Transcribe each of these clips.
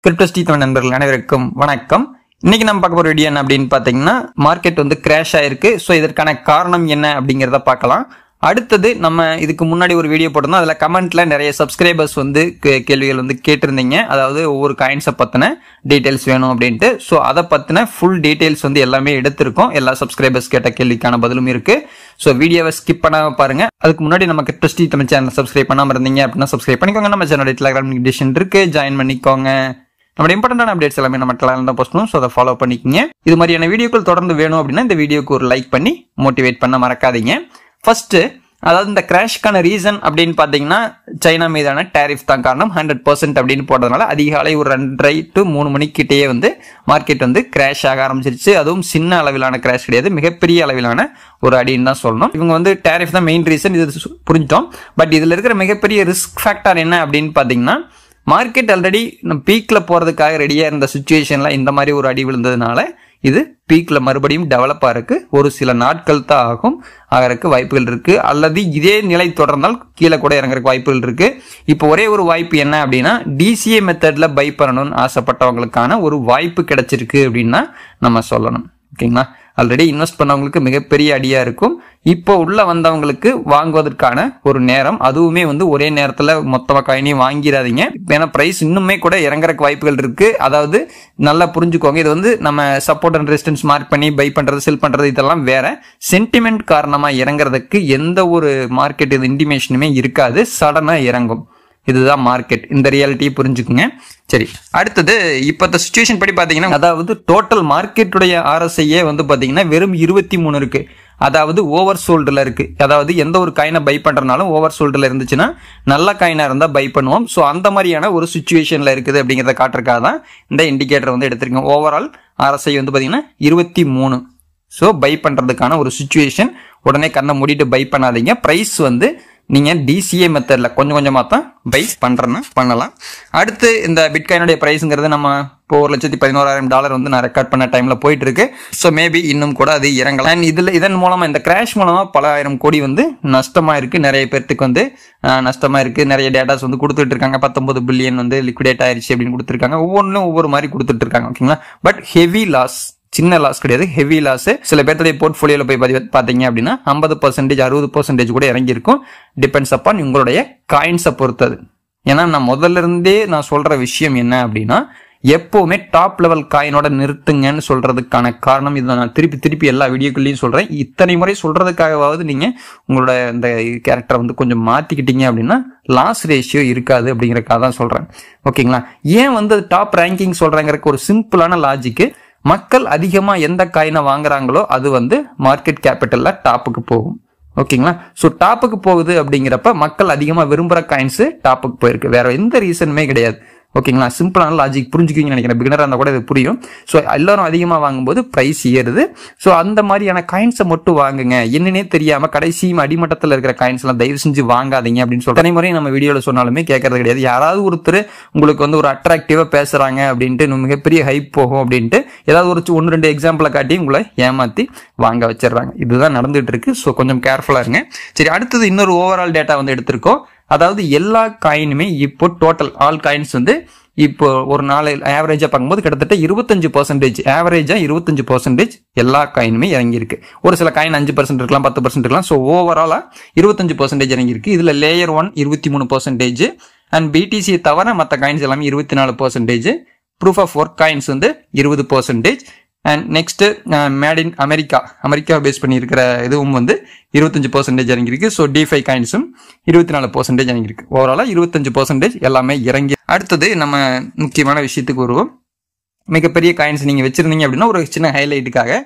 கிரிப்டோஸ்டி தமிழ் நண்பர்கள் அனைவருக்கும் வணக்கம். இன்னைக்கு நம்ம பார்க்க போற வீடியோ என்ன அப்படின்னு பாத்தீங்கன்னா, மார்க்கெட் வந்து கிராஷ் ஆயிருக்கு. ஸோ இதற்கான காரணம் என்ன அப்படிங்கிறத பார்க்கலாம். அடுத்தது நம்ம இதுக்கு முன்னாடி ஒரு வீடியோ போட்டிருந்தோம். அதில் கமெண்ட்ல நிறைய சப்ஸ்கிரைபர்ஸ் வந்து கேள்விகள் வந்து கேட்டிருந்தீங்க. அதாவது ஒவ்வொரு காயின்ஸை பத்தின டீடைல்ஸ் வேணும் அப்படின்ட்டு. ஸோ அதை பத்தின ஃபுல் டீடைல்ஸ் வந்து எல்லாமே எடுத்திருக்கோம். எல்லா சப்ஸ்கிரைபர்ஸ் கேட்ட கேள்விக்கான பதிலும் இருக்கு. ஸோ வீடியோவை ஸ்கிப் பண்ணாம பாருங்க. அதுக்கு முன்னாடி நம்ம கிரிப்டோஸ்டி தமிழ் சேனல் சப்ஸ்கிரைப் பண்ணாம இருந்தீங்க அப்படின்னா சப்ஸ்கிரைப் பண்ணிக்கோங்க. நம்ம சேனல் டெலிகிராம் டிஷன் இருக்கு, ஜாயின் பண்ணிக்கோங்க. நம்ம இம்பார்ட்டன்டான அப்டேட்ஸ் எல்லாமே நம்ம சேனல்ல போஸ்ட் பண்ணுவோம். ஸோ அதை ஃபாலோ பண்ணிக்கோங்க. இது மாதிரியான வீடியோக்கள் தொடர்ந்து வேணும் அப்படின்னா இந்த வீடியோக்கு ஒரு லைக் பண்ணி மோட்டிவேட் பண்ண மறக்காதீங்க. ஃபர்ஸ்ட், அதாவது இந்த கிராஷ்க்கான ரீசன் அப்படின்னு பாத்தீங்கன்னா, சைனா மீதான டேரிஃப் தான் காரணம். 100% அப்படின்னு போட்டதுனால அதிகாலை ஒரு 2:30 to 3 மணிக்கிட்டேயே வந்து மார்க்கெட் வந்து கிராஷ் ஆக ஆரம்பிச்சிருச்சு. அதுவும் சின்ன அளவிலான கிராஷ் கிடையாது, மிகப்பெரிய அளவிலான ஒரு அடின்னு தான் சொல்லணும். இவங்க வந்து டேரிஃப் தான் மெயின் ரீசன், இது புரிஞ்சிட்டோம். பட் இதுல இருக்கிற மிகப்பெரிய ரிஸ்க் ஃபேக்டர் என்ன அப்படின்னு பாத்தீங்கன்னா, மார்க்கெட் ஆல்ரெடி பீக்ல போறதுக்காக ரெடியா இருந்த சுச்சுவேஷன்ல இந்த மாதிரி ஒரு அடி விழுந்ததுனால இது பீக்ல மறுபடியும் டெவலப் ஆகிறதுக்கு ஒரு சில நாட்கள் தான் ஆகிறதுக்கு வாய்ப்புகள் இருக்கு. அல்லது இதே நிலை தொடர்ந்தால் கீழே கூட இறங்குறதுக்கு வாய்ப்புகள் இருக்கு. இப்போ ஒரே ஒரு வாய்ப்பு என்ன அப்படின்னா, டிசிஏ மெத்தட்ல பை பண்ணணும்னு ஆசைப்பட்டவங்களுக்கான ஒரு வாய்ப்பு கிடைச்சிருக்கு அப்படின்னா நம்ம சொல்லணும். ஓகேங்களா, ஆல்ரெடி இன்வெஸ்ட் பண்ணவங்களுக்கு மிகப்பெரிய அடியா இருக்கும். இப்போ உள்ள வந்தவங்களுக்கு வாங்குவதற்கான ஒரு நேரம், அதுவுமே வந்து ஒரே நேரத்துல மொத்தமா காயினையும் வாங்கிடாதீங்க. ஏன்னா பிரைஸ் இன்னுமே கூட இறங்குறதுக்கு வாய்ப்புகள் இருக்கு. அதாவது நல்லா புரிஞ்சுக்கோங்க, இது வந்து நம்ம சப்போர்ட் அண்ட் ரெசிஸ்டன்ஸ் மார்க் பண்ணி பை பண்றது செல் பண்றது இதெல்லாம் வேற. சென்டிமெண்ட் காரணமா இறங்குறதுக்கு எந்த ஒரு மார்க்கெட் இது இன்டிமேஷனுமே இருக்காது, சடனா இறங்கும். இதுதான் மார்க்கெட். இந்த ரியாலிட்டியை புரிஞ்சுக்குங்க. சரி, அடுத்தது இப்ப சிச்சுவேஷன் படி பாத்தீங்கன்னா, அதாவது டோட்டல் மார்க்கெட்டுடைய RSI வந்து பாத்தீங்கன்னா வெறும் 23 இருக்கு. அதாவது ஓவர் சோல்டுல இருக்கு. அதாவது எந்த ஒரு காயினை பை பண்றதுனாலும் ஓவர் சோல்டுல இருந்துச்சுன்னா நல்ல காயினா இருந்தா பை பண்ணுவோம். ஸோ அந்த மாதிரியான ஒரு சிச்சுவேஷன்ல இருக்குது அப்படிங்கிறத காட்டுறதுக்காக தான் இந்த இண்டிகேட்டர் வந்து எடுத்திருக்கோம். ஓவரால் RSI வந்து பாத்தீங்கன்னா 23. ஸோ பை பண்றதுக்கான ஒரு சிச்சுவேஷன். உடனே கண்ணை மூடிட்டு பை பண்ணாதீங்க. பிரைஸ் வந்து நீங்க டிசிஏ மெத்தட்ல கொஞ்சம் கொஞ்சமா தான் பை பண்றேன்னு பண்ணலாம். அடுத்து இந்த பிட்காயினுடைய பிரைஸ்ங்கிறது நம்ம இப்போ $1,11,000 வந்து நான் ரெக்கார்ட் பண்ண டைம்ல போயிட்டு இருக்கு. ஸோ மேபி இன்னும் கூட அது இறங்கலாம். இதன் மூலமா இந்த கிராஷ் மூலமா பல ஆயிரம் கோடி வந்து நஷ்டமா இருக்கு. நிறைய பேர்த்துக்கு வந்து நஷ்டமா இருக்கு. நிறைய டேட்டாஸ் வந்து கொடுத்துட்டு இருக்காங்க. 19 பில்லியன் வந்து லிக்விடேட் ஆயிருச்சு அப்படின்னு கொடுத்துருக்காங்க. ஒவ்வொன்றும் ஒவ்வொரு மாதிரி கொடுத்துட்டு இருக்காங்க. ஓகேங்களா, பட் ஹெவி லாஸ், சின்ன லாஸ் கிடையாது, ஹெவி லாஸ். சில பேர்த்துடைய போர்ட்ஃபோலியோல போய் பாத்தீங்க அப்படின்னா 50%, 60% கூட இறங்கி இருக்கும். டிபெண்ட்ஸ் அப்பான் உங்களுடைய காயின்ஸை பொறுத்தது. ஏன்னா நான் முதல்ல இருந்தே நான் சொல்ற விஷயம் என்ன அப்படின்னா, எப்பவுமே டாப் லெவல் காயினோட நிறுத்துங்கன்னு சொல்றதுக்கான காரணம் இதை நான் திருப்பி எல்லா வீடியோக்குள்ளேயும் சொல்றேன். இத்தனை முறை சொல்றதுக்காகவாவது நீங்க உங்களோட இந்த கேரக்டரை வந்து கொஞ்சம் மாத்திக்கிட்டீங்க அப்படின்னா லாஸ் ரேஷியோ இருக்காது அப்படிங்கறதுக்காக தான் சொல்றேன். ஓகேங்களா, ஏன் வந்து டாப் ரேங்கிங் சொல்றேங்கிறதுக்கு ஒரு சிம்பிளான லாஜிக்கு, மக்கள் அதிகமா எந்த காயினை வாங்குறாங்களோ அது வந்து மார்க்கெட் கேபிட்டல்ல டாப்புக்கு போகும். ஓகேங்களா, சோ டாப்புக்கு போகுது அப்படிங்கிறப்ப மக்கள் அதிகமா விரும்புற காயின்ஸ் டாப்புக்கு போயிருக்கு. வேற எந்த ரீசனுமே கிடையாது. ஓகேங்களா, சிம்பிளான லாஜிக் புரிஞ்சுக்கிங்கன்னு நினைக்கிறேன். பிகினரா இருந்தா கூட இது புரியும். ஸோ எல்லாரும் அதிகமா வாங்கும்போது பிரைஸ் ஏறுது. ஸோ அந்த மாதிரியான காயின்ஸை மட்டும் வாங்குங்க. என்னன்னே தெரியாம கடைசி அடிமட்டத்தில் இருக்கிற காயின்ஸ் எல்லாம் தயவு செஞ்சு வாங்காதீங்க அப்படின்னு சொல்ற முறை நம்ம வீடியோல சொன்னாலுமே கேட்கறது கிடையாது. யாராவது ஒருத்தர் உங்களுக்கு வந்து ஒரு அட்ராக்டிவா பேசுறாங்க அப்படின்ட்டு மிகப்பெரிய ஹைப் போகும் அப்படின்ட்டு ஏதாவது ஒரு 1-2 எக்ஸாம்பிளை காட்டி உங்களை ஏமாத்தி வாங்க வச்சிடறாங்க. இதுதான் நடந்துட்டு இருக்கு. ஸோ கொஞ்சம் கேர்ஃபுல்லா இருங்க. சரி, அடுத்தது இன்னொரு ஓவரால் டேட்டா வந்து எடுத்திருக்கோம். அதாவது எல்லா காயினுமே இப்போ டோட்டல் ஆல் காயின்ஸ் வந்து இப்போ ஒரு நாள் ஆவரேஜா பார்க்கும்போது கிட்டத்தட்ட 25%, ஆவரேஜா 25% எல்லா காயினுமே இறங்கியிருக்கு. ஒரு சில காயின் 5% இருக்கலாம், 10% இருக்கலாம். ஸோ ஓவராலா 25% இறங்கியிருக்கு. இதுல லேயர் 1 23% அண்ட் பிடிசி தவிர மற்ற காயின்ஸ் எல்லாமே 24%. ப்ரூஃப் ஆஃப் ஒர்க் காயின்ஸ் வந்து 20%. And next made in America base பண்ணி இருக்கிற இதுவும் வந்து 25% இறங்கியிருக்கு. ஸோ டிஃபை காயின்ஸும் 24% இறங்கியிருக்கு. ஓவராலா 25% எல்லாமே இறங்கி. அடுத்தது நம்ம முக்கியமான விஷயத்துக்கு வருவோம். மிகப்பெரிய காயின்ஸ் நீங்க வச்சிருந்தீங்க அப்படின்னா ஒரு சின்ன ஹைலைட்டுக்காக,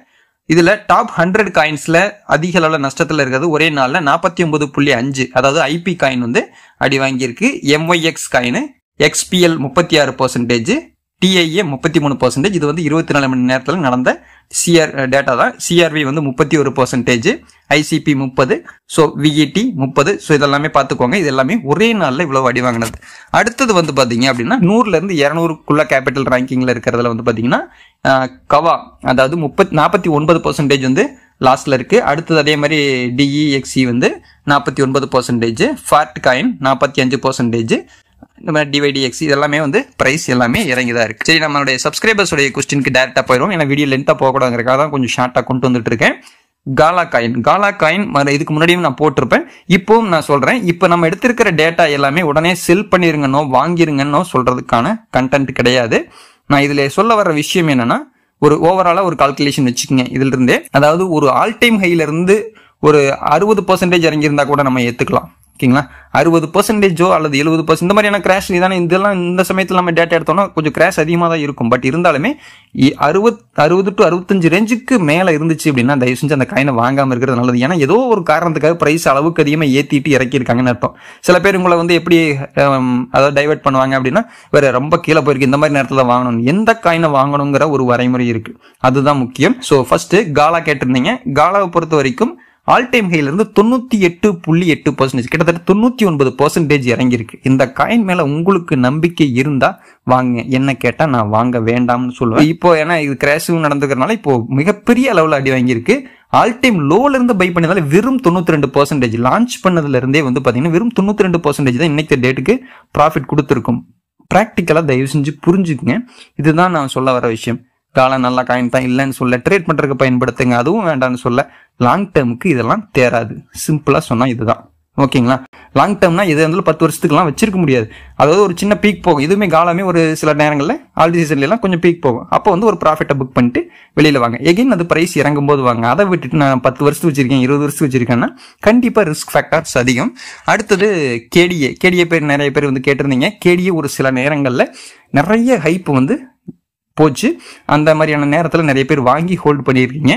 இதுல டாப் 100 காயின்ஸ்ல அதிக அளவுல நஷ்டத்துல இருக்கிறது ஒரே நாள்ல 49.5, அதாவது ஐபி காயின் வந்து அடி வாங்கியிருக்கு. MYX coin, XPL 36%, TIA 33%. இது வந்து 24 மணி நேரத்தில் நடந்த டேட்டா தான். CRV வந்து 31%, ICP 30, ஸோ VET 30. ஸோ இதெல்லாமே பார்த்துக்கோங்க. இது எல்லாமே ஒரே நாளில் இவ்வளவு அடி வாங்கினது. அடுத்தது வந்து பாத்தீங்க அப்படின்னா 100ல இருந்து 200க்குள்ள கேபிட்டல் ரேங்கிங்ல இருக்கிறதுல வந்து பாத்தீங்கன்னா கவா, அதாவது 49% வந்து லாஸ்ட்ல இருக்கு. அடுத்தது அதே மாதிரி DEXE வந்து 49%, ஃபார்ட் காயின் 45%, இந்த மாதிரி டிவைடிஎக்ஸ் இதெல்லாமே வந்து பிரைஸ் எல்லாமே இறங்கி தான் இருக்கு. சரி, நம்மளுடைய சப்ஸ்கிரைபர்ஸோடைய கொஸ்டினுக்கு டேரக்டா போயிடும். ஏன்னா வீடியோ லென்த்தா போகக்கூடாதுங்கிறக்காக தான் கொஞ்சம் ஷார்ட்டா கொண்டு வந்துட்டு இருக்கேன். காலா காயின் இதுக்கு முன்னாடியும் நான் போட்டிருப்பேன், இப்பவும் நான் சொல்றேன். இப்போ நம்ம எடுத்திருக்கிற டேட்டா எல்லாமே உடனே செல் பண்ணிருங்கன்னோ வாங்கிருங்கன்னோ சொல்றதுக்கான கண்டென்ட் கிடையாது. நான் இதுல சொல்ல வர்ற விஷயம் என்னன்னா, ஒரு ஓவராலா ஒரு கால்குலேஷன் வச்சுக்கோங்க இதுல இருந்தே. அதாவது ஒரு ஆல் டைம் ஹைல இருந்து ஒரு 60% இறங்கியிருந்தா கூட நம்ம ஏத்துக்கலாம். ஓகேங்களா, 60% அல்லது 70% இந்த மாதிரியான கிராஷ் தானே. இதெல்லாம் இந்த சமயத்தில் நம்ம டேட்டா எடுத்தோம்னா கொஞ்சம் கிராஷ் அதிகமாக தான் இருக்கும். பட் இருந்தாலுமே 60 to 65 ரேஞ்சுக்கு மேலே இருந்துச்சு அப்படின்னா தயவு செஞ்சு அந்த காயினை வாங்காமல் இருக்கிறது நல்லது. ஏன்னா ஏதோ ஒரு காரணத்துக்காக பிரைஸ் அளவுக்கு அதிகமாக ஏற்றிட்டு இறக்கியிருக்காங்கன்னு அர்த்தம். சில பேர் உங்களை வந்து எப்படி அதாவது டைவர்ட் பண்ணுவாங்க அப்படின்னா, வேற ரொம்ப கீழே போயிருக்கு இந்த மாதிரி நேரத்தில் வாங்கணும், எந்த காயினை வாங்கணுங்கிற ஒரு வரைமுறை இருக்கு, அதுதான் முக்கியம். ஸோ ஃபர்ஸ்ட் காலா கேட்டிருந்தீங்க. காலாவை பொறுத்த வரைக்கும் ஆல் டைம் ஹைல இருந்து 98.8% கிட்டத்தட்ட 99% இறங்கியிருக்கு. இந்த காயின் மேல உங்களுக்கு நம்பிக்கை இருந்தா வாங்க, என்ன கேட்டா நான் வாங்க வேண்டாம்னு சொல்லுவேன். இப்போ ஏன்னா இது கிராஷ் நடந்துக்கிறதுனால இப்போ மிகப்பெரிய அளவுல அடி வாங்கியிருக்கு. ஆல் டைம் லோல இருந்து பை பண்ணதால வெறும் 92%, லான்ச் பண்ணதுல இருந்தே வந்து பாத்தீங்கன்னா வெறும் 92% தான் இன்னைக்கு டேட்டுக்கு ப்ராஃபிட் கொடுத்துருக்கும். பிராக்டிக்கலா தயவு செஞ்சு புரிஞ்சுக்குங்க. இதுதான் நான் சொல்ல வர விஷயம். காலம் நல்ல காயின் தான், இல்லைன்னு சொல்ல, ட்ரேட் பண்றதுக்கு பயன்படுத்துங்க, அதுவும் வேண்டாம்னு சொல்ல. லாங் டேர்முக்கு இதெல்லாம் தேராது. சிம்பிளா சொன்னா இதுதான். ஓகேங்களா, லாங் டேர்ம்னா இது வந்து 10 வருஷத்துக்குலாம் வச்சிருக்க முடியாது. அதாவது ஒரு சின்ன பீக் போகும். இதுவுமே காலமே ஒரு சில நேரங்களில் ஆல்ரெடி சீசன்ல எல்லாம் கொஞ்சம் பீக் போகும். அப்போ வந்து ஒரு ப்ராஃபிட்டை புக் பண்ணிட்டு வெளியில வாங்க. எகைன் அது பிரைஸ் இறங்கும் போது வாங்க. அதை விட்டுட்டு நான் 10 வருஷத்துக்கு வச்சிருக்கேன், 20 வருஷத்துக்கு வச்சிருக்கேன்னா கண்டிப்பா ரிஸ்க் ஃபேக்டர்ஸ் அதிகம். அடுத்தது கேடிஏ பேர் நிறைய பேர் வந்து கேட்டிருந்தீங்க. கேடிஏ ஒரு சில நேரங்களில் நிறைய ஹைப் வந்து போச்சு. அந்த மாதிரியான நேரத்தில் நிறைய பேர் வாங்கி ஹோல்ட் பண்ணியிருக்கீங்க.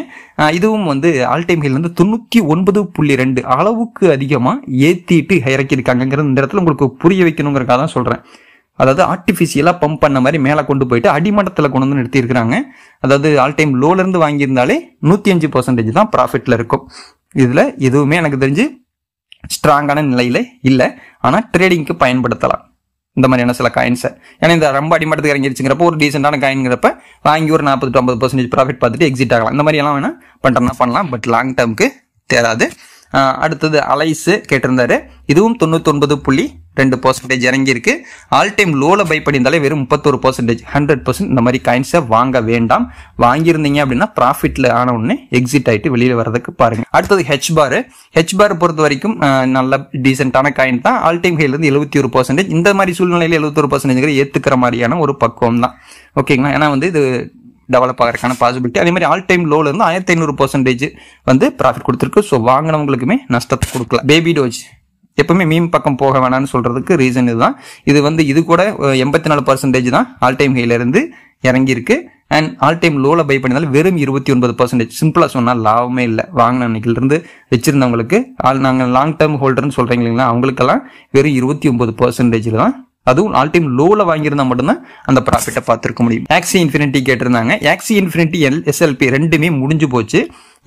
இதுவும் வந்து ஆல் டைம் ஹைல இருந்து 99.2 அளவுக்கு அதிகமாக ஏற்றிட்டு இறக்கியிருக்காங்கிறது இந்த இடத்துல உங்களுக்கு புரிய வைக்கணுங்கிறக்காக தான் சொல்கிறேன். அதாவது ஆர்டிஃபிஷியலாக பம்ப் பண்ண மாதிரி மேலே கொண்டு போயிட்டு அடிமட்டத்தில் கொண்டு வந்து நிறுத்தியிருக்கிறாங்க. அதாவது ஆல் டைம் லோலேருந்து வாங்கியிருந்தாலே 105% தான் ப்ராஃபிட்டில் இருக்கும். இதில் எதுவுமே எனக்கு தெரிஞ்சு ஸ்ட்ராங்கான நிலையில் இல்லை. ஆனால் ட்ரேடிங்க்கு பயன்படுத்தலாம் இந்த மாதிரியான சில காயின்ஸை. ஏன்னா இந்த ரொம்ப அடிமட்டத்துக்கு இறங்கிருச்சுங்கிறப்ப ஒரு டீசென்டான காயின்ங்கிறப்ப வாங்கி ஒரு 40 to 50% ப்ராஃபிட் பார்த்துட்டு எக்ஸிட் ஆகலாம். இந்த மாதிரி எல்லாம் வேணா பண்றேன்னா பண்ணலாம், பட் லாங் டேர்முக்கு தேராது. அடுத்தது அலைஸ் கேட்டிருந்தாரு. இதுவும் 99.2% இறங்கி இருக்கு. ஆல் டைம் லோல பை பண்ணியிருந்தாலே வெறும் 31%, 100% இந்த மாதிரி காயின்ஸை வாங்க வேண்டாம். வாங்கியிருந்தீங்க அப்படின்னா ப்ராஃபிட்ல ஆன உடனே எக்ஸிட் ஆயிட்டு வெளியில வர்றதுக்கு பாருங்க. அடுத்தது ஹெச்பார் பொறுத்த வரைக்கும் நல்ல டீசென்டான காயின் தான். ஆல் டைம் ஹைல இருந்து 71%. இந்த மாதிரி சூழ்நிலையில 71% ஏத்துக்கிற மாதிரியான ஒரு பக்குவம் தான். ஓகேங்களா, ஏன்னா வந்து இது டெவலப் ஆகிறதுக்கான பாசிபிலிட்டி. அதே மாதிரி ஆல் டைம் லோல இருந்து 1500% வந்து ப்ராஃபிட் கொடுத்துருக்கு. ஸோ வாங்கினவங்களுக்குமே நஷ்டத்தை கொடுக்கல. பேபி டோஜ் எப்பவுமே மீம் பக்கம் போக வேணாம்னு சொல்றதுக்கு ரீசன் இதுதான். இது வந்து இது கூட 84% தான் ஆல் டைம் ஹைல இருந்து இறங்கியிருக்கு. அண்ட் ஆல் டைம் லோல பை பண்ணினாலும் வெறும் 29%. சிம்பிளா சொன்னா லாபமே இல்லை. வாங்கின அன்னைக்குல இருந்து வச்சிருந்தவங்களுக்கு நாங்கள் லாங் டேர்ம் ஹோல்டர்னு சொல்றீங்க இல்லைங்களா, அவங்களுக்கெல்லாம் வெறும் 29% தான். அதுவும் ஆல் டைம் லோல வாங்கியிருந்தா மட்டும்தான் அந்த ப்ராஃபிட்டை பார்த்துருக்க முடியும். ஆக்சி இன்ஃபினிட்டி கேட்டிருந்தாங்க. ஆக்சி இன்ஃபினிட்டி எஸ்எல்பி ரெண்டுமே முடிஞ்சு போச்சு.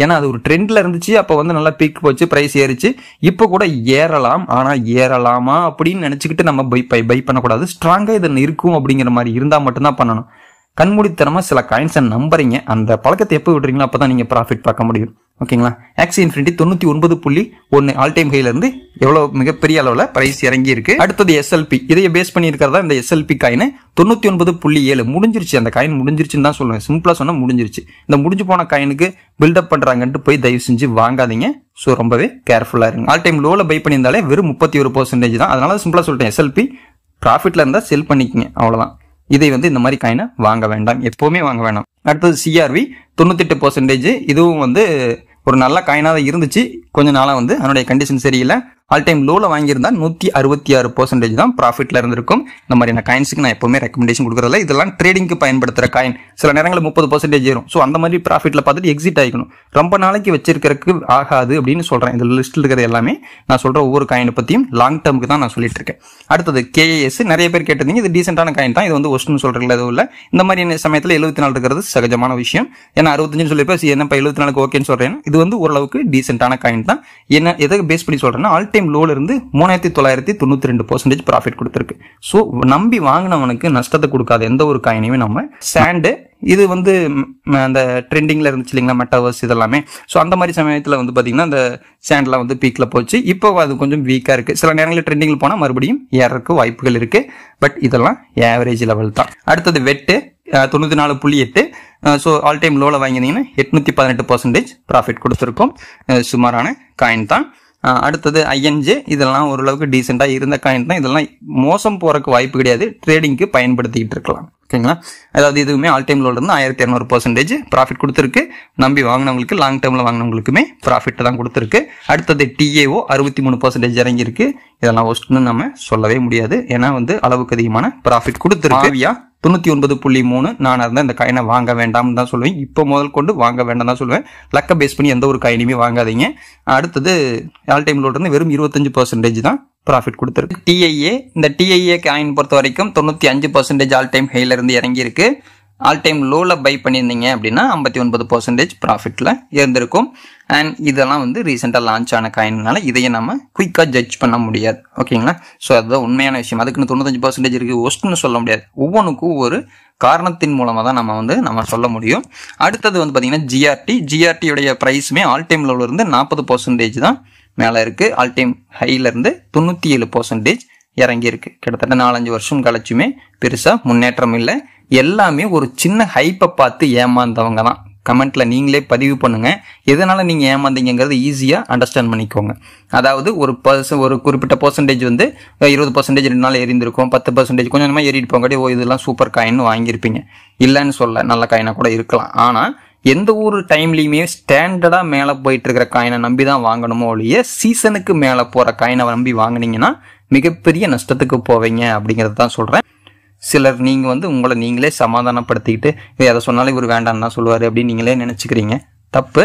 ஏன்னா அது ஒரு ட்ரெண்ட்ல இருந்துச்சு. அப்போ வந்து நல்லா பீக் போச்சு, பிரைஸ் ஏறிச்சு. இப்போ கூட ஏறலாம். ஆனா ஏறலாமா அப்படின்னு நினைச்சுக்கிட்டு நம்ம பை பண்ணக்கூடாது. ஸ்ட்ராங்கா இது இருக்கும் அப்படிங்கிற மாதிரி இருந்தா மட்டும்தான் பண்ணணும். கண்மூடித்தனமா சில காயின்ஸை நம்புறீங்க, அந்த பழக்கத்தை எப்போ விடுறீங்களோ அப்பதான் நீங்க ப்ராஃபிட் பார்க்க முடியும். ஓகேங்களா, ஆக்சி இன்ஃபினிட்டி 99.1 ஆல் டைம் ஹைல இருந்து எவ்வளவு மிகப்பெரிய அளவுல பிரைஸ் இறங்கி இருக்கு. அடுத்தது எஸ்எல்பி, இதைய பேஸ் பண்ணி இருக்கிறதா இந்த எஸ்எல்பி காயின் 99.7 முடிஞ்சிருச்சு. அந்த காயின் முடிஞ்சிருச்சுன்னு தான் சொல்லுவேன். சிம்பிளா சொன்னா முடிஞ்சிருச்சு. இந்த முடிஞ்சு போன காயினுக்கு பில்டப் பண்றாங்கன்ட்டு போய் தயவு செஞ்சு வாங்காதீங்க. ஸோ ரொம்பவே கேர்ஃபுல்லா இருங்க. ஆல் டைம் லோல பை பண்ணியிருந்தாலே வெறும் 31% தான். அதனால சிம்பிளா சொல்லிட்டேன், எஸ்எல்பி ப்ராஃபிட்ல இருந்தா செல் பண்ணிக்கங்க, அவ்வளவுதான். இதை வந்து இந்த மாதிரி காயினை வாங்க வேண்டாம், எப்பவுமே வாங்க வேண்டாம். அடுத்தது சிஆர்வி 98%. இதுவும் வந்து ஒரு நல்ல காயினாக இருந்துச்சு. கொஞ்ச நாளாக வந்து அதனுடைய கண்டிஷன் சரியில்லை. ஆல் டைம் லோல வாங்கியிருந்தா 166% தான் ப்ராஃபிட்ல இருந்திருக்கும். இந்த மாதிரியான காயின்ஸுக்கு நான் எப்பவுமே ரெக்கமெண்டேஷன் கொடுக்குறதில்ல. இதெல்லாம் ட்ரேடிங்க்கு பயன்படுத்துற காயின். சில நேரங்களில் 30% ஏறும். ஸோ அந்த மாதிரி ப்ராஃபிட்ல பார்த்துட்டு எக்ஸிட் ஆகிக்கணும். ரொம்ப நாளைக்கு வச்சிருக்கிறதுக்கு ஆகாது அப்படின்னு சொல்றேன். இந்த லிஸ்ட்ல இருக்கிறது எல்லாமே நான் சொல்ற ஒவ்வொரு காயினை பத்தியும் லாங் டேர்முக்கு தான் நான் சொல்லிட்டு இருக்கேன். அடுத்தது கேஏஎஸ் நிறைய பேர் கேட்டிருந்தீங்க. இது டீசென்டான காயின் தான். இது வந்து ஒஸ்ட்னு சொல்றீங்களா, எதுவும் இல்லை. இந்த மாதிரி சமயத்தில் 74 இருக்கிறது சகஜமான விஷயம். ஏன்னா 65 சொல்லிப்போ என்னப்பா 74 ஓகேன்னு சொல்றேன். இது வந்து ஓரளவுக்கு டீசென்டான காயின் தான். என்ன எதை பேஸ் பண்ணி சொல்றேன்னா, ஆல் டைம் டைம் லோல இருந்து 3992% ப்ராஃபிட் கொடுத்துருக்கு. ஸோ நம்பி வாங்கினவனுக்கு நஷ்டத்தை கொடுக்காத எந்த ஒரு காயினையுமே நம்ம சாண்டு இது வந்து அந்த ட்ரெண்டிங்ல இருந்துச்சு இல்லைங்களா, மெட்டாவர்ஸ் இதெல்லாமே. ஸோ அந்த மாதிரி சமயத்தில் வந்து பார்த்தீங்கன்னா அந்த சாண்ட்லாம் வந்து பீக்ல போச்சு. இப்போ அது கொஞ்சம் வீக்காக இருக்கு. சில நேரங்களில் ட்ரெண்டிங்ல போனால் மறுபடியும் ஏறக்கு வாய்ப்புகள் இருக்கு. பட் இதெல்லாம் ஆவரேஜ் லெவல் தான். அடுத்தது வெட்டு 94.8. ஸோ ஆல் டைம் லோவில் வாங்கினீங்கன்னா 818% ப்ராஃபிட் கொடுத்துருக்கோம். சுமாரான காயின் தான். அடுத்தது ஐஎன்ஜே, இதெல்லாம் ஓரளவுக்கு டீசெண்டாக இருந்த காயின் தான். இதெல்லாம் மோசம் போறதுக்கு வாய்ப்பு கிடையாது, ட்ரேடிங்க்கு பயன்படுத்திக்கிட்டு இருக்கலாம். ஓகேங்களா, அதாவது இதுவுமே ஆல் டைம் லோல இருந்து 1200% ப்ராஃபிட் கொடுத்துருக்கு. நம்பி வாங்கினவங்களுக்கு, லாங் டேர்ம்ல வாங்கினவங்களுக்குமே ப்ராஃபிட் தான் கொடுத்துருக்கு. அடுத்தது டிஏஓ 63% இறங்கியிருக்கு. இதெல்லாம் ஒஸ்ட்னு நம்ம சொல்லவே முடியாது, ஏன்னா வந்து அளவுக்கு அதிகமான ப்ராஃபிட் கொடுத்துருக்கு. 99.3 நான் இருந்தால் இந்த காயினை வாங்க வேண்டாம்னு தான் சொல்லுவேன். இப்போ முதல் கொண்டு வாங்க வேண்டாம் தான் சொல்லுவேன். லக்கை பேஸ் பண்ணி எந்த ஒரு காயினுமே வாங்காதீங்க. அடுத்தது ஆல் டைம் லோல இருந்து வெறும் 25% தான் ப்ராஃபிட் கொடுத்துருக்கு. டிஐஏ, இந்த டிஐஏ காயின் பொறுத்த வரைக்கும் 95% ஆல் டைம் ஹைல இருந்து இறங்கி இருக்கு. ஆல் டைம் லோவில் பை பண்ணியிருந்தீங்க அப்படின்னா 59% ப்ராஃபிட்டில் இருந்திருக்கும். அண்ட் இதெல்லாம் வந்து ரீசெண்டாக லான்ச் ஆன காயினால இதையே நம்ம குயிக்காக ஜட்ஜ் பண்ண முடியாது. ஓகேங்களா, ஸோ அதுதான் உண்மையான விஷயம். அதுக்குன்னு 95% இருக்குது ஒஸ்ட்னு சொல்ல முடியாது. ஒவ்வொன்றுக்கும் ஒரு காரணத்தின் மூலமாக தான் நம்ம சொல்ல முடியும். அடுத்தது வந்து பார்த்தீங்கன்னா ஜிஆர்டியோடைய ப்ரைஸுமே ஆல் டைம் லோவில் இருந்து 40% தான் மேலே இருக்குது. ஆல் டைம் ஹைலேருந்து 97% இறங்கி இருக்கு. கிட்டத்தட்ட 4-5 வருஷம் கழிச்சுமே பெருசாக முன்னேற்றம் இல்லை. எல்லாமே ஒரு சின்ன ஹைப்பை பார்த்து ஏமாந்தவங்க தான். கமெண்ட்ல நீங்களே பதிவு பண்ணுங்க, எதனால நீங்க ஏமாந்தீங்கிறது ஈஸியா அண்டர்ஸ்டாண்ட் பண்ணிக்கோங்க. அதாவது ஒரு குறிப்பிட்ட பர்சன்டேஜ் வந்து 20% 2 நாள் ஏறிந்திருக்கும், 10% கொஞ்சம் கொஞ்சமா ஏறிட்டு போங்காட்டி இதெல்லாம் சூப்பர் காயின் வாங்கியிருப்பீங்க. இல்லைன்னு சொல்ல, நல்ல காயினா கூட இருக்கலாம். ஆனா எந்த ஒரு டைம்லயுமே ஸ்டாண்டர்டா மேல போயிட்டு இருக்கிற காயினை நம்பி தான் வாங்கணுமோ ஒழிய சீசனுக்கு மேல போற காயினை நம்பி வாங்கினீங்கன்னா மிகப்பெரிய நஷ்டத்துக்கு போவீங்க அப்படிங்கறது தான் சொல்றேன். சிலர் நீங்க வந்து உங்களை நீங்களே சமாதானப்படுத்திக்கிட்டு அதை சொன்னாலும் இவர் வேண்டான்னு தான் சொல்லுவாரு அப்படின்னு நீங்களே நினைச்சுக்கிறீங்க. தப்பு.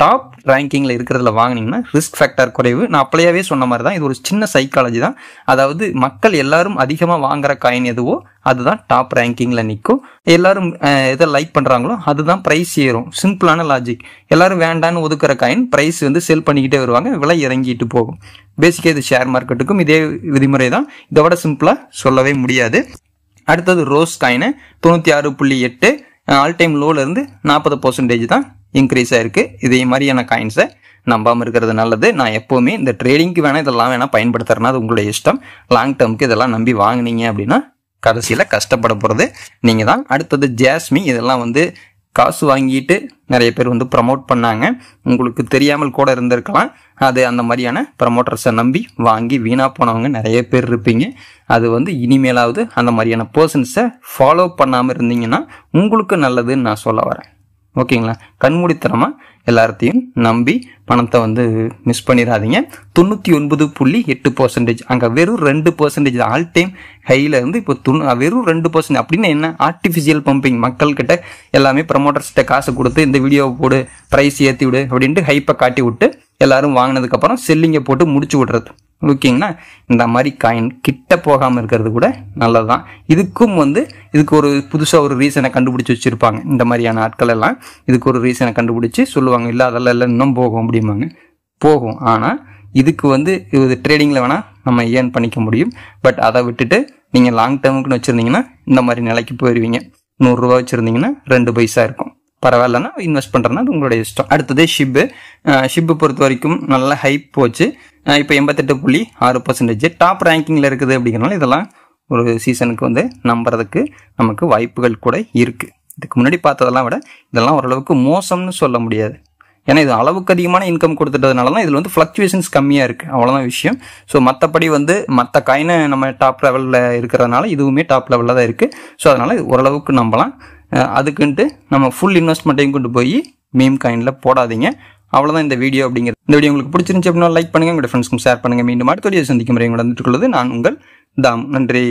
டாப் ரேங்கிங்ல இருக்கிறதுல வாங்கினீங்கன்னா ரிஸ்க் ஃபேக்டர் குறைவு. நான் அப்பளையாவே சொன்ன மாதிரி தான், இது ஒரு சின்ன சைக்காலஜி தான். அதாவது மக்கள் எல்லாரும் அதிகமா வாங்குற காயின் எதுவோ அதுதான் டாப் ரேங்கிங்ல நிற்கும். எல்லாரும் எதை லைக் பண்றாங்களோ அதுதான் பிரைஸ் ஏறும். சிம்பிளான லாஜிக். எல்லாரும் வேண்டான்னு ஒதுக்குற காயின் பிரைஸ் வந்து செல் பண்ணிக்கிட்டே வருவாங்க, விலை இறங்கிட்டு போகும். பேசிக்கா இது ஷேர் மார்க்கெட்டுக்கும் இதே விதிமுறை தான். இதை விட சிம்பிளா சொல்லவே முடியாது. அடுத்தது ரோஸ் காயின் 96.8 ஆல் டைம் லோல இருந்து 40% தான் இன்க்ரீஸ் ஆயிருக்கு. இதே மாதிரியான காயின்ஸை நம்பாம இருக்கிறது நல்லது. நான் எப்பவுமே இந்த ட்ரேடிங்க்கு வேணா இதெல்லாம் வேணா பயன்படுத்துறேன்னா அது உங்களுடைய இஷ்டம். லாங் டேர்முக்கு இதெல்லாம் நம்பி வாங்கினீங்க அப்படின்னா கடைசியில கஷ்டப்பட போறது நீங்க தான். அடுத்தது ஜாஸ்மி, இதெல்லாம் வந்து காசு வாங்கிட்டு நிறைய பேர் வந்து ப்ரமோட் பண்ணாங்க. உங்களுக்கு தெரியாமல் கூட இருந்திருக்கலாம். அது அந்த மாதிரியான ப்ரமோட்டர்ஸை நம்பி வாங்கி வீணா போனவங்க நிறைய பேர் இருப்பீங்க. அது வந்து இனிமேலாவது அந்த மாதிரியான பர்சன்ஸை ஃபாலோ பண்ணாமல் இருந்தீங்கன்னா உங்களுக்கு நல்லதுன்னு நான் சொல்ல வரேன். ஓகேங்களா, கண்மூடித்தனமா எல்லாத்தையும் நம்பி பணத்தை வந்து மிஸ் பண்ணிடாதீங்க. 99.8% அங்கே வெறும் 2% ஆல் டைம் ஹைல இருந்து இப்போ வெறும் 2% அப்படின்னு என்ன? Artificial pumping. மக்கள் கிட்ட எல்லாமே ப்ரமோட்டர்ஸ்கிட்ட காசு கொடுத்து இந்த வீடியோவை போடு, ப்ரைஸ் ஏற்றி விடு அப்படின்ட்டு ஹைப்பை காட்டி விட்டு எல்லாரும் வாங்கினதுக்கு அப்புறம் செல்லிங்கை போட்டு முடிச்சு விடுறது. ஓகேங்களா, இந்த மாதிரி காயின் கிட்ட போகாமல் இருக்கிறது கூட நல்லதுதான். இதுக்கு ஒரு புதுசாக ஒரு ரீசனை கண்டுபிடிச்சி வச்சிருப்பாங்க. இந்த மாதிரியான ஆட்கள் எல்லாம் இதுக்கு ஒரு ரீசனை கண்டுபிடிச்சி சொல்லுவாங்க, இல்லை அதெல்லாம் இல்லை இன்னும் போகும் அப்படிம்பாங்க. போகும். ஆனால் இதுக்கு வந்து இது ட்ரேடிங்கில் வேணால் நம்ம ஏர்ன் பண்ணிக்க முடியும். பட் அதை விட்டுட்டு நீங்கள் லாங் டேர்முக்குன்னு வச்சுருந்தீங்கன்னா இந்த மாதிரி நிலைக்கு போயிடுவீங்க. 100 ரூபா வச்சுருந்தீங்கன்னா 2 பைசா இருக்கும். பரவாயில்லன்னா இன்வெஸ்ட் பண்ணுறதுனா அது உங்களுடைய இஷ்டம். அடுத்தது ஷிப்பு பொறுத்த வரைக்கும் நல்ல ஹைப் போச்சு. இப்போ 88.6% டாப் ரேங்கிங்கில் இருக்குது. அப்படிங்கிறனால இதெல்லாம் ஒரு சீசனுக்கு வந்து நம்புறதுக்கு நமக்கு வாய்ப்புகள் கூட இருக்குது. இதுக்கு முன்னாடி பார்த்ததெல்லாம் விட இதெல்லாம் ஓரளவுக்கு மோசம்னு சொல்ல முடியாது. ஏன்னா இது அளவுக்கு அதிகமான இன்கம் கொடுத்துட்டதுனால தான் இதில் வந்து ஃப்ளக்சுவேஷன்ஸ் கம்மியாக இருக்குது. அவ்வளோதான் விஷயம். ஸோ மற்றபடி வந்து மற்ற காயினை நம்ம டாப் லெவலில் இருக்கிறதுனால இதுவுமே டாப் லெவலில் தான் இருக்குது. ஸோ அதனால் இது ஓரளவுக்கு நம்பலாம். அதுக்குன்ட்டு நம்ம ஃபுல் இன்வெஸ்ட்மெண்ட்டையும் கொண்டு போய் மீம் காயினில் போடாதீங்க. அவ்வளோதான் இந்த வீடியோ அப்படிங்கிறது. இந்த வீடியோ உங்களுக்கு பிடிச்சிருந்துச்சு அப்படின்னா லைக் பண்ணுங்கள், உங்களுடைய ஃப்ரெண்ட்ஸ்க்கும் ஷேர் பண்ணுங்கள். மீண்டும் அடுத்த வீடியோ சந்திக்கும் முறை வந்துட்டு நான் உங்கள் தாம். நன்றி.